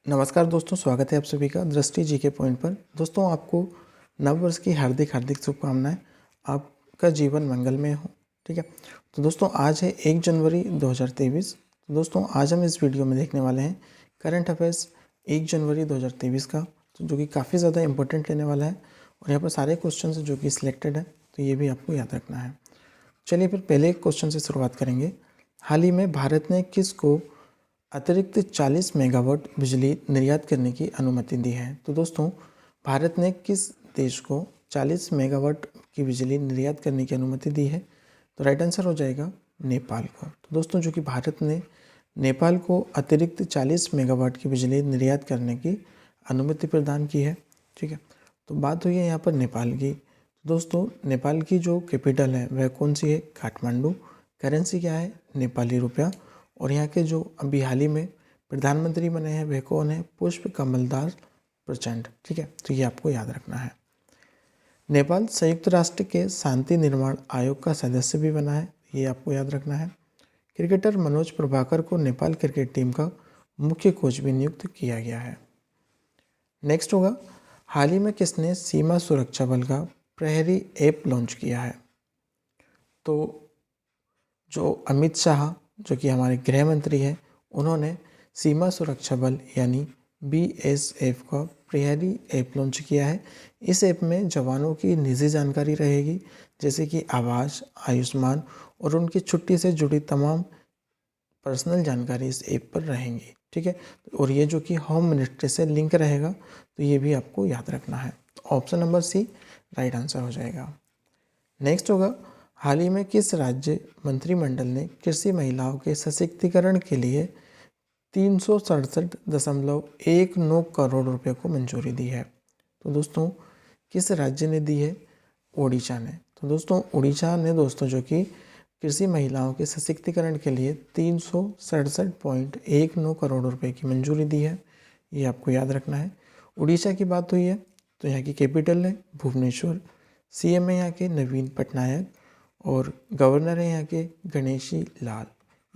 नमस्कार दोस्तों, स्वागत है आप सभी का दृष्टि जी के पॉइंट पर। दोस्तों, आपको नव वर्ष की हार्दिक हार्दिक शुभकामनाएं। आपका जीवन मंगलमय हो। ठीक है, तो दोस्तों आज है 1 जनवरी 2023। तो दोस्तों आज हम इस वीडियो में देखने वाले हैं करंट अफेयर्स 1 जनवरी 2023 का, तो जो कि काफ़ी ज़्यादा इंपॉर्टेंट रहने वाला है। और यहाँ पर सारे क्वेश्चन जो कि सिलेक्टेड है, तो ये भी आपको याद रखना है। चलिए फिर पहले एक क्वेश्चन से शुरुआत करेंगे। हाल ही में भारत ने किसको अतिरिक्त 40 मेगावाट बिजली निर्यात करने की अनुमति दी है? तो दोस्तों, भारत ने किस देश को 40 मेगावाट की बिजली निर्यात करने की अनुमति दी है? तो राइट आंसर हो जाएगा नेपाल को। तो दोस्तों, जो कि भारत ने नेपाल को अतिरिक्त 40 मेगावाट की बिजली निर्यात करने की अनुमति प्रदान की है। ठीक है, तो बात हुई है यहाँ पर नेपाल की। दोस्तों, नेपाल की जो कैपिटल है वह कौन सी है? काठमांडू। करेंसी क्या है? नेपाली रुपया। और यहाँ के जो अभी हाल ही में प्रधानमंत्री बने हैं वह कौन है? पुष्प कमल दास प्रचंड। ठीक है, तो ये आपको याद रखना है। नेपाल संयुक्त राष्ट्र के शांति निर्माण आयोग का सदस्य भी बना है, ये आपको याद रखना है। क्रिकेटर मनोज प्रभाकर को नेपाल क्रिकेट टीम का मुख्य कोच भी नियुक्त किया गया है। नेक्स्ट होगा, हाल ही में किसने सीमा सुरक्षा बल का प्रहरी ऐप लॉन्च किया है? तो जो अमित शाह, जो कि हमारे गृह मंत्री हैं, उन्होंने सीमा सुरक्षा बल यानी BSF का प्रहरी ऐप लॉन्च किया है। इस ऐप में जवानों की निजी जानकारी रहेगी, जैसे कि आवास, आयुष्मान और उनकी छुट्टी से जुड़ी तमाम पर्सनल जानकारी इस ऐप पर रहेंगी। ठीक है, और ये जो कि होम मिनिस्ट्री से लिंक रहेगा, तो ये भी आपको याद रखना है। तो option number C right answer हो जाएगा। नेक्स्ट होगा, हाल ही में किस राज्य मंत्रिमंडल ने कृषि महिलाओं के सशक्तिकरण के लिए 367.19 करोड़ रुपए को मंजूरी दी है? तो दोस्तों, किस राज्य ने दी है? ओडिशा ने। तो दोस्तों, ओडिशा ने दोस्तों जो कि कृषि महिलाओं के सशक्तिकरण के लिए 367.19 करोड़ रुपए की मंजूरी दी है, ये आपको याद रखना है। उड़ीसा की बात हुई है, तो यहाँ की कैपिटल है भुवनेश्वर। CM है यहाँ के नवीन पटनायक और गवर्नर है यहाँ के गणेशी लाल।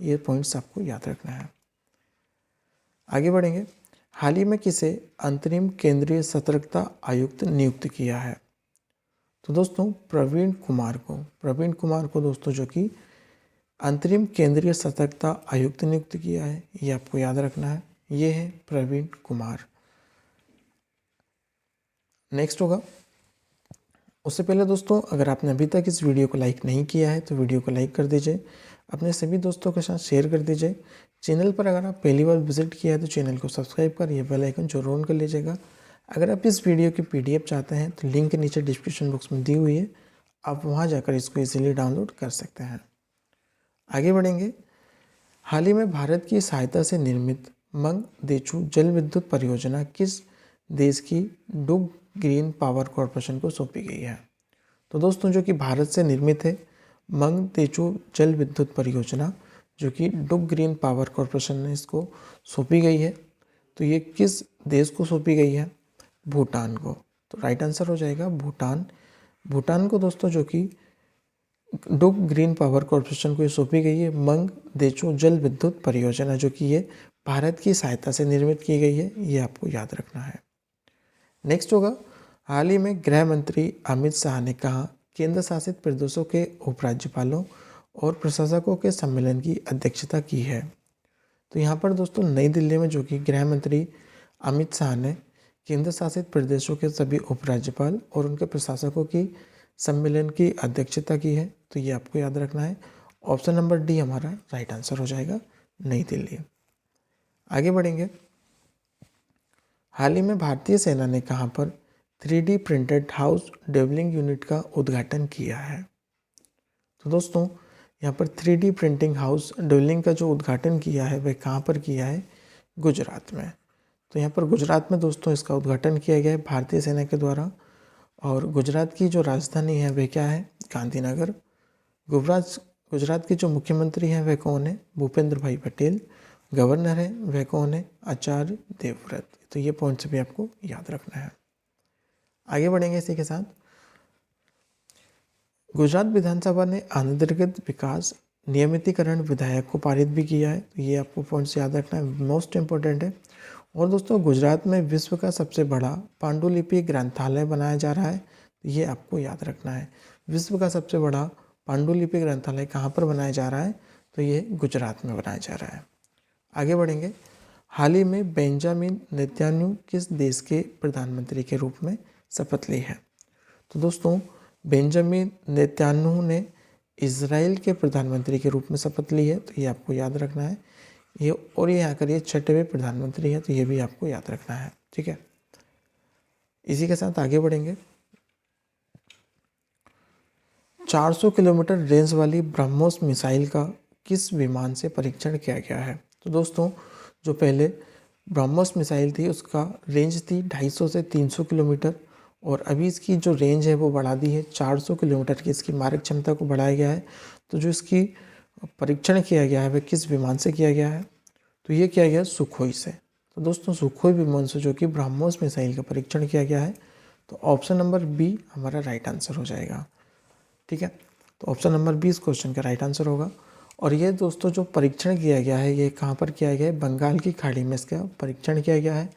ये पॉइंट्स आपको याद रखना है। आगे बढ़ेंगे, हाल ही में किसे अंतरिम केंद्रीय सतर्कता आयुक्त नियुक्त किया है? तो दोस्तों, प्रवीण कुमार को दोस्तों जो कि अंतरिम केंद्रीय सतर्कता आयुक्त नियुक्त किया है, ये आपको याद रखना है। ये है प्रवीण कुमार। नेक्स्ट होगा, उससे पहले दोस्तों, अगर आपने अभी तक इस वीडियो को लाइक नहीं किया है तो वीडियो को लाइक कर दीजिए, अपने सभी दोस्तों के साथ शेयर कर दीजिए। चैनल पर अगर आप पहली बार विजिट किया है तो चैनल को सब्सक्राइब कर ये बेल आइकन जरूर ऑन कर लीजिएगा। अगर आप इस वीडियो की PDF चाहते हैं तो लिंक नीचे डिस्क्रिप्शन बॉक्स में दी हुई है, आप वहाँ जाकर इसको ईजिली डाउनलोड कर सकते हैं। आगे बढ़ेंगे, हाल ही में भारत की सहायता से निर्मित मंगदेचू जल विद्युत परियोजना किस देश की डुग ग्रीन पावर कॉरपोरेशन को सौंपी गई है? तो दोस्तों, जो कि भारत से निर्मित है मंगदेचू जल विद्युत परियोजना, जो कि डुग ग्रीन पावर कॉरपोरेशन ने इसको सौंपी गई है। तो ये किस देश को सौंपी गई है? भूटान को। तो राइट आंसर हो जाएगा भूटान। भूटान को दोस्तों जो कि डुग ग्रीन पावर कॉरपोरेशन को ये सौंपी गई है मंगदेचू जल विद्युत परियोजना, जो कि ये भारत की सहायता से निर्मित की गई है, ये आपको याद रखना है। नेक्स्ट होगा, हाल ही में गृह मंत्री अमित शाह ने कहा केंद्र शासित प्रदेशों के उपराज्यपालों और प्रशासकों के सम्मेलन की अध्यक्षता की है? तो यहाँ पर दोस्तों नई दिल्ली में जो कि गृह मंत्री अमित शाह ने केंद्र शासित प्रदेशों के सभी उपराज्यपाल और उनके प्रशासकों की सम्मेलन की अध्यक्षता की है, तो ये आपको याद रखना है। ऑप्शन नंबर डी हमारा राइट आंसर हो जाएगा, नई दिल्ली। आगे बढ़ेंगे, हाल ही में भारतीय सेना ने कहाँ पर 3D प्रिंटेड हाउस डेवलिंग यूनिट का उद्घाटन किया है? तो दोस्तों, यहाँ पर 3D प्रिंटिंग हाउस डेवलिंग का जो उद्घाटन किया है वह कहाँ पर किया है? गुजरात में। तो यहाँ पर गुजरात में दोस्तों इसका उद्घाटन किया गया है भारतीय सेना के द्वारा। और गुजरात की जो राजधानी है वह क्या है? गांधीनगर। गुजरात के जो मुख्यमंत्री हैं वह कौन है? भूपेंद्र भाई पटेल। गवर्नर है वह कौन है? आचार्य देवव्रत। तो ये पॉइंट्स भी आपको याद रखना है। आगे बढ़ेंगे इसी के साथ, गुजरात विधानसभा ने अनधिकृत विकास नियमितीकरण विधेयक को पारित भी किया है, तो ये आपको पॉइंट्स याद रखना है, मोस्ट इंपॉर्टेंट है। और दोस्तों गुजरात में विश्व का सबसे बड़ा पांडुलिपि ग्रंथालय बनाया जा रहा है, तो ये आपको याद रखना है। विश्व का सबसे बड़ा पांडुलिपि ग्रंथालय कहाँ पर बनाया जा रहा है, तो ये गुजरात में बनाया जा रहा है। आगे बढ़ेंगे। हाल ही में बेंजामिन नेतन्याहू किस देश के प्रधानमंत्री के रूप में शपथ ली है? तो दोस्तों बेंजामिन नेतन्याहू ने इजराइल के प्रधानमंत्री के रूप में शपथ ली है, तो ये आपको याद रखना है। ये और ये यहाँ कर ये 6वें प्रधानमंत्री है, तो ये भी आपको याद रखना है। ठीक है, इसी के साथ आगे बढ़ेंगे। 400 किलोमीटर रेंज वाली ब्रह्मोस मिसाइल का किस विमान से परीक्षण किया गया है? तो दोस्तों जो पहले ब्रह्मोस मिसाइल थी उसका रेंज थी 250 से 300 किलोमीटर, और अभी इसकी जो रेंज है वो बढ़ा दी है 400 किलोमीटर की, इसकी मारक क्षमता को बढ़ाया गया है। तो जो इसकी परीक्षण किया गया है वह किस विमान से किया गया है? तो ये किया गया सुखोई से। तो दोस्तों सुखोई विमान से जो कि ब्रह्मोस मिसाइल का परीक्षण किया गया है, तो ऑप्शन नंबर बी हमारा राइट आंसर हो जाएगा। ठीक है, तो ऑप्शन नंबर बी इस क्वेश्चन का राइट आंसर होगा। और ये दोस्तों जो परीक्षण किया गया है ये कहाँ पर किया गया है? बंगाल की खाड़ी में इसका परीक्षण किया गया है।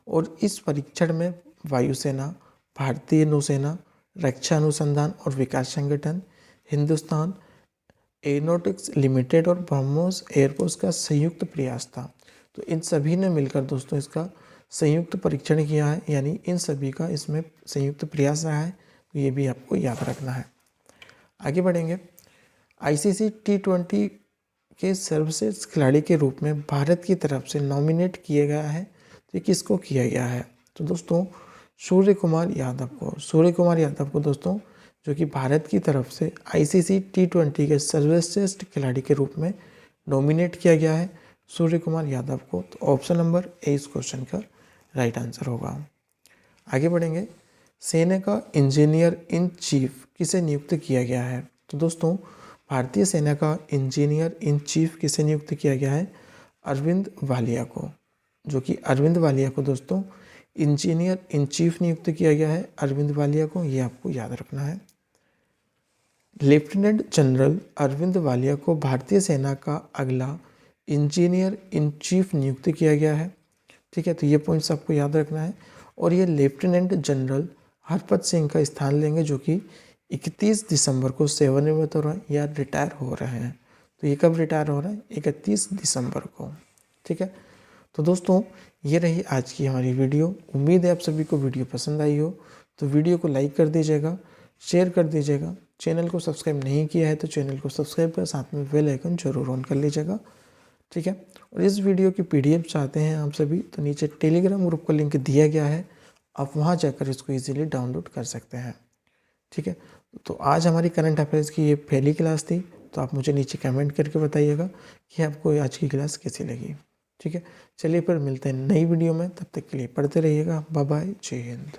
और इस परीक्षण में वायुसेना, भारतीय नौसेना, रक्षा अनुसंधान और विकास संगठन, हिंदुस्तान एरोनॉटिक्स लिमिटेड और ब्रह्मोस एयरफोर्स का संयुक्त प्रयास था। तो इन सभी ने मिलकर दोस्तों इसका संयुक्त परीक्षण किया है, यानी इन सभी का इसमें संयुक्त प्रयास रहा है। तो ये भी आपको याद रखना है। आगे बढ़ेंगे। ICC T20 के सर्वश्रेष्ठ खिलाड़ी के रूप में भारत की तरफ से नॉमिनेट किया गया है, तो ये किसको किया गया है? तो दोस्तों सूर्य कुमार यादव को दोस्तों जो कि भारत की तरफ से ICC T20 के सर्वश्रेष्ठ खिलाड़ी के रूप में नॉमिनेट किया गया है सूर्य कुमार यादव को। तो ऑप्शन नंबर ए इस क्वेश्चन का राइट आंसर होगा। आगे बढ़ेंगे। सेना का इंजीनियर इन चीफ किसे नियुक्त किया गया है? तो दोस्तों भारतीय सेना का इंजीनियर इन चीफ किसे नियुक्त किया गया है? अरविंद वालिया को। जो कि अरविंद वालिया को दोस्तों इंजीनियर इन चीफ नियुक्त किया गया है, अरविंद वालिया को, ये आपको याद रखना है। लेफ्टिनेंट जनरल अरविंद वालिया को भारतीय सेना का अगला इंजीनियर इन चीफ नियुक्त किया गया है। ठीक है, तो ये पॉइंट्स आपको याद रखना है। और ये लेफ्टिनेंट जनरल हरपत सिंह का स्थान लेंगे, जो कि 31 दिसंबर को सेवानिवृत्त हो रहा है या रिटायर हो रहे हैं। तो ये कब रिटायर हो रहा है? 31 दिसंबर को। ठीक है, तो दोस्तों ये रही आज की हमारी वीडियो। उम्मीद है आप सभी को वीडियो पसंद आई हो। तो वीडियो को लाइक कर दीजिएगा, शेयर कर दीजिएगा। चैनल को सब्सक्राइब नहीं किया है तो चैनल को सब्सक्राइब कर साथ में बेल आइकन जरूर ऑन कर लीजिएगा। ठीक है, और इस वीडियो की PDF चाहते हैं आप सभी तो नीचे टेलीग्राम ग्रुप का लिंक दिया गया है, आप वहाँ जाकर इसको ईजिली डाउनलोड कर सकते हैं। ठीक है, तो आज हमारी करंट अफेयर्स की ये पहली क्लास थी। तो आप मुझे नीचे कमेंट करके बताइएगा कि आपको आज की क्लास कैसी लगी। ठीक है, चलिए फिर मिलते हैं नई वीडियो में, तब तक के लिए पढ़ते रहिएगा। बाय बाय, जय हिंद।